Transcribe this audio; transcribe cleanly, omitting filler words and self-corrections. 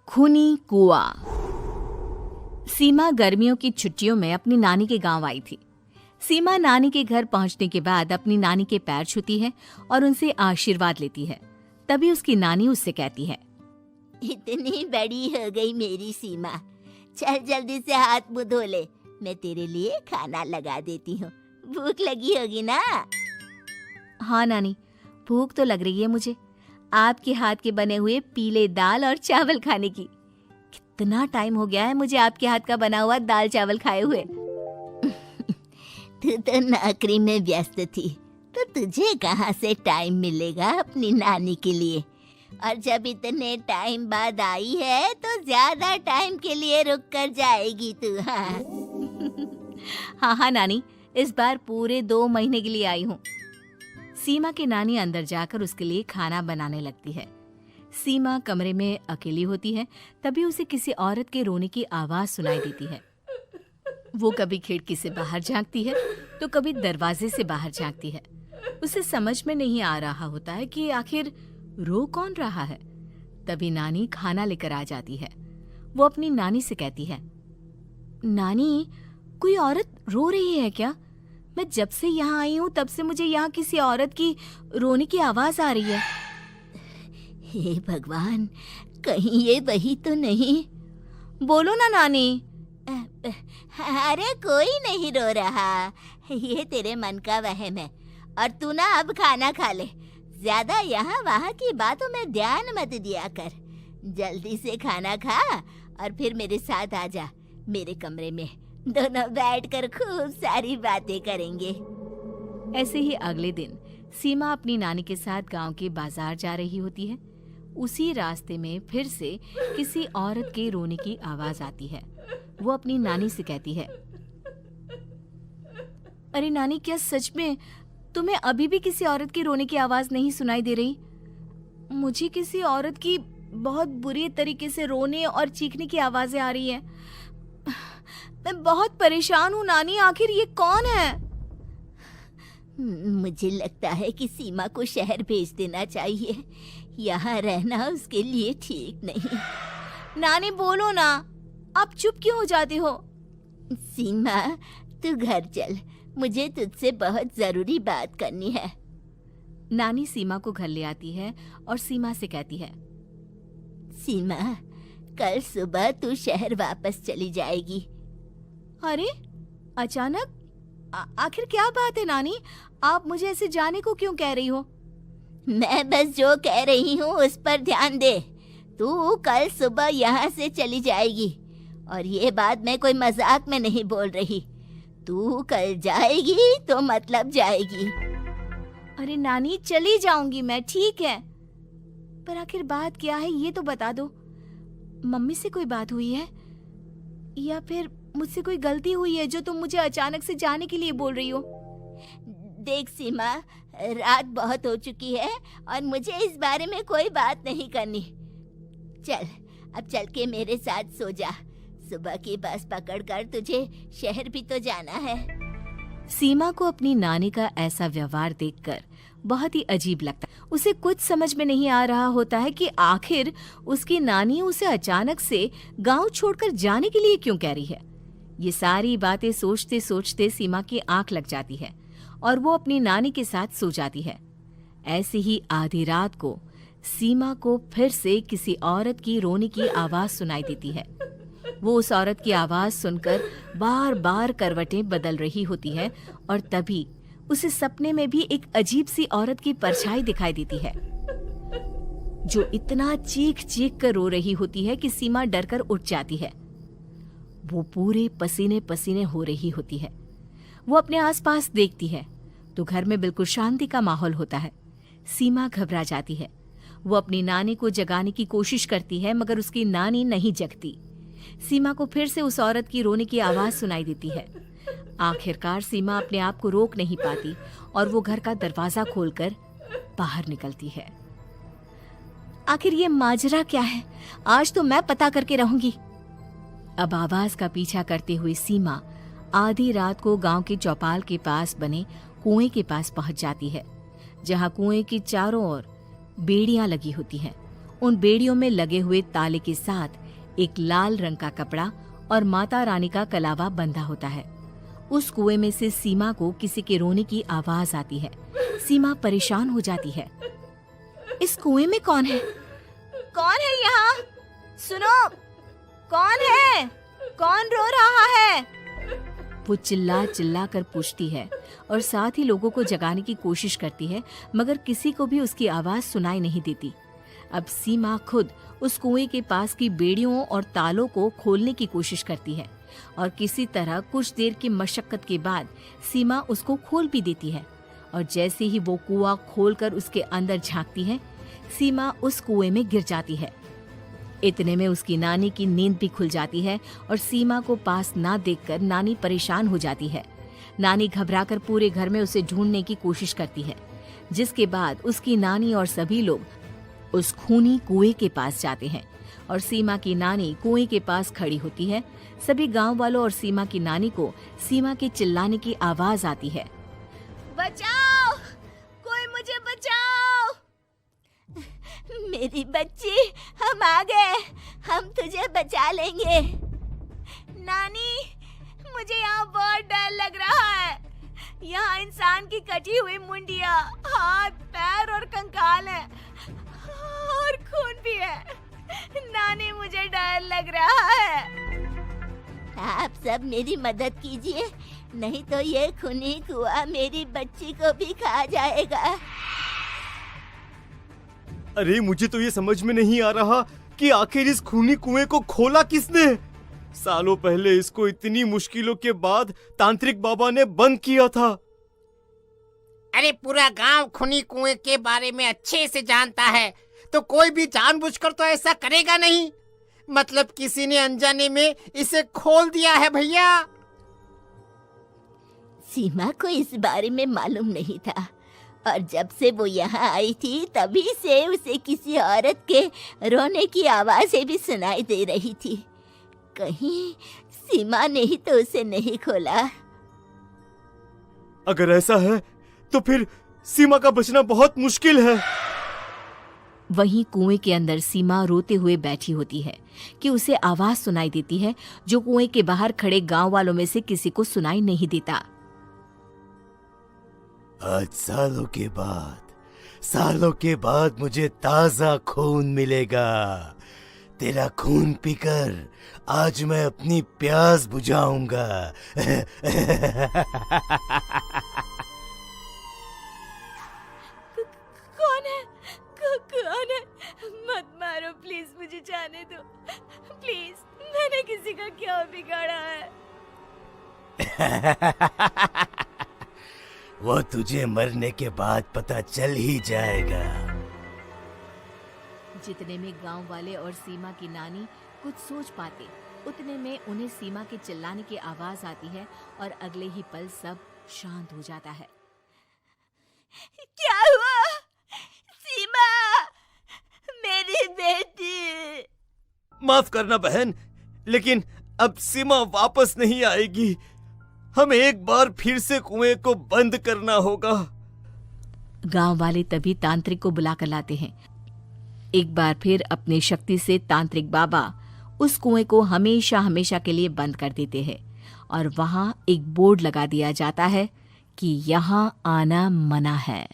खूनी कुआं। सीमा गर्मियों की छुट्टियों में अपनी नानी के गांव आई थी। सीमा नानी के घर पहुंचने के बाद अपनी नानी के पैर छूती है और उनसे आशीर्वाद लेती है। तभी उसकी नानी उससे कहती है, इतनी बड़ी हो गई मेरी सीमा, चल जल्दी से हाथ मुंह धो ले, मैं तेरे लिए खाना लगा देती हूँ। भूख लगी होगी ना? हाँ नानी, भूख तो लग रही है मुझे, आपके हाथ के बने हुए पीले दाल और चावल खाने की। कितना टाइम हो गया है मुझे आपके हाथ का बना हुआ दाल चावल खाए हुए। तू तो नौकरी में व्यस्त थी, तो तुझे कहाँ से टाइम मिलेगा अपनी नानी के लिए? और जब इतने टाइम बाद आई है तो ज्यादा टाइम के लिए रुक कर जाएगी तू। हाँ नानी, इस बार पूरे 2 महीने के लिए आई हूँ। सीमा की नानी अंदर जाकर उसके लिए खाना बनाने लगती है। सीमा कमरे में अकेली होती है, तभी उसे किसी औरत के रोने की आवाज सुनाई देती है। वो कभी खिड़की से बाहर झांकती है तो कभी दरवाजे से बाहर झांकती है। उसे समझ में नहीं आ रहा होता है कि आखिर रो कौन रहा है। तभी नानी खाना लेकर आ जाती है। वो अपनी नानी से कहती है, नानी, कोई औरत रो रही है क्या? मैं जब से यहाँ आई हूँ तब से मुझे यहाँ किसी औरत की रोने की आवाज आ रही है। हे भगवान, कहीं ये वही तो नहीं? बोलो ना नानी। अरे कोई नहीं रो रहा, ये तेरे मन का वहम है। और तू ना अब खाना खा ले, ज्यादा यहाँ वहाँ की बातों में ध्यान मत दिया कर। जल्दी से खाना खा और फिर मेरे साथ आ जा मेरे कमरे में, दोनों बैठकर खूब सारी बातें करेंगे। ऐसे ही अगले दिन सीमा अपनी नानी के साथ गांव के बाजार जा रही होती है। उसी रास्ते में फिर से किसी औरत के रोने की आवाज आती है। वो अपनी नानी से कहती है, अरे नानी, क्या सच में तुम्हें अभी भी किसी औरत के रोने की आवाज नहीं सुनाई दे रही? मुझे किसी औरत की बहुत बुरी तरीके से रोने और चीखने की आवाजें आ रही हैं। मैं बहुत परेशान हूँ नानी, आखिर ये कौन है? मुझे लगता है कि सीमा को शहर भेज देना चाहिए, यहाँ रहना उसके लिए ठीक नहीं। नानी बोलो ना, आप चुप क्यों हो जाती हो? सीमा, तू घर चल, मुझे तुझसे बहुत जरूरी बात करनी है। नानी सीमा को घर ले आती है और सीमा से कहती है, सीमा, कल सुबह तू शहर वापस चली जाएगी। अरे अचानक? आखिर क्या बात है नानी, आप मुझे ऐसे जाने को क्यों कह रही हो? मैं बस जो कह रही हूँ उस पर ध्यान दे। तू कल सुबह यहाँ से चली जाएगी, और ये बात मैं कोई मजाक में नहीं बोल रही। तू कल जाएगी तो मतलब जाएगी। अरे नानी, चली जाऊंगी मैं, ठीक है, पर आखिर बात क्या है ये तो बता दो। मम्मी से कोई बात हुई है या फिर मुझसे कोई गलती हुई है जो तुम मुझे अचानक से जाने के लिए बोल रही हो? देख सीमा, रात बहुत हो चुकी है और मुझे इस बारे में कोई बात नहीं करनी। चल, अब चल के मेरे साथ सो जा। सुबह की बस पकड़कर तुझे शहर भी तो जाना है। सीमा को अपनी नानी का ऐसा व्यवहार देखकर बहुत ही अजीब लगता है। उसे कुछ समझ में नहीं आ रहा होता है कि आखिर उसकी नानी उसे अचानक से गांव छोड़कर जाने के लिए क्यों कह रही है। ये सारी बातें सोचते सोचते सीमा की आंख लग जाती है और वो अपनी नानी के साथ सो जाती है। ऐसे ही आधी रात को सीमा को फिर से किसी औरत की रोने की आवाज सुनाई देती है। वो उस औरत की आवाज सुनकर बार बार करवटें बदल रही होती है और तभी उसे सपने में भी एक अजीब सी औरत की परछाई दिखाई देती है, जो इतना चीख चीख कर रो रही होती है कि सीमा डरकर उठ जाती है। वो पूरे पसीने पसीने हो रही होती है। वो अपने आसपास देखती है तो घर में बिल्कुल शांति का माहौल होता है। सीमा घबरा जाती है। वो अपनी नानी को जगाने की कोशिश करती है, मगर उसकी नानी नहीं जगती। सीमा को फिर से उस औरत की रोने की आवाज सुनाई देती है। आखिरकार सीमा अपने आप को रोक नहीं पाती और वो घर का दरवाजा खोलकर बाहर निकलती है। आखिर ये माजरा क्या है? आज तो मैं पता करके रहूंगी। अब आवाज का पीछा करते हुए सीमा आधी रात को गांव के चौपाल के पास बने कुएं के पास पहुंच जाती है, जहां कुएं की चारों ओर बेड़ियां लगी होती हैं उन बेड़ियों में लगे हुए ताले के साथ एक लाल रंग का कपड़ा और माता रानी का कलावा बंधा होता है। उस कुएं में से सीमा को किसी के रोने की आवाज आती है। सीमा परेशान हो जाती है। इस कुएं में कौन है? कौन है यहाँ? सुनो, कौन है? कौन रो रहा है? वो चिल्ला चिल्ला कर पूछती है और साथ ही लोगों को जगाने की कोशिश करती है, मगर किसी को भी उसकी आवाज सुनाई नहीं देती। अब सीमा खुद उस कुएं के पास की बेड़ियों और तालों को खोलने की कोशिश करती है और किसी तरह कुछ देर की मशक्कत के बाद सीमा उसको खोल भी देती है। और जैसे ही वो कुआं खोलकर उसके अंदर झांकती है, सीमा उस कुएं में गिर जाती है। इतने में उसकी नानी की नींद भी खुल जाती है और सीमा को पास ना देखकर नानी परेशान हो जाती है। नानी घबराकर पूरे घर में उसे ढूंढने की कोशिश करती है, जिसके बाद उसकी नानी और सभी लोग उस खूनी कुएं के पास जाते हैं और सीमा की नानी कुएं के पास खड़ी होती है। सभी गांव वालों और सीमा की नानी को सीमा के चिल्लाने की आवाज आती है। बचाओ, कोई मुझे बचाओ। मेरी बच्ची, हम आ गए, हम तुझे बचा लेंगे। नानी, मुझे यहाँ बहुत डर लग रहा है। यहाँ इंसान की कटी हुई मुंडिया, हाथ, पैर और कंकाल है और खून भी है। नानी, मुझे डर लग रहा है। आप सब मेरी मदद कीजिए, नहीं तो ये खूनी कुआं मेरी बच्ची को भी खा जाएगा। अरे मुझे तो ये समझ में नहीं आ रहा कि आखिर इस खूनी कुएं को खोला किसने। सालों पहले इसको इतनी मुश्किलों के बाद तांत्रिक बाबा ने बंद किया था। अरे पूरा गांव खूनी कुएं के बारे में अच्छे से जानता है, तो कोई भी जानबूझकर तो ऐसा करेगा नहीं। मतलब किसी ने अनजाने में इसे खोल दिया है भैया। सीमा को इस बारे में मालूम नहीं था और जब से वो यहाँ आई थी तभी से उसे किसी औरत के रोने की आवाजें भी सुनाई दे रही थी। कहीं सीमा ने ही तो उसे नहीं खोला। अगर ऐसा है तो फिर सीमा का बचना बहुत मुश्किल है। वहीं कुएं के अंदर सीमा रोते हुए बैठी होती है कि उसे आवाज सुनाई देती है जो कुएं के बाहर खड़े गांव वालों में से किसी को सुनाई नहीं देता। आज सालों के बाद मुझे ताजा खून मिलेगा। तेरा खून पीकर आज मैं अपनी प्यास बुझाऊंगा। कौन है? मत मारो प्लीज, मुझे जाने दो प्लीज। मैंने किसी का क्या बिगाड़ा है? वो तुझे मरने के बाद पता चल ही जाएगा। जितने में गांव वाले और सीमा की नानी कुछ सोच पाते, उतने में उन्हें सीमा के चिल्लाने की आवाज आती है और अगले ही पल सब शांत हो जाता है। क्या हुआ? सीमा, मेरी बेटी। माफ करना बहन, लेकिन अब सीमा वापस नहीं आएगी। हमें एक बार फिर से कुएं को बंद करना होगा। गांव वाले तभी तांत्रिक को बुला कर लाते हैं। एक बार फिर अपनी शक्ति से तांत्रिक बाबा उस कुएं को हमेशा हमेशा के लिए बंद कर देते हैं और वहां एक बोर्ड लगा दिया जाता है कि यहाँ आना मना है।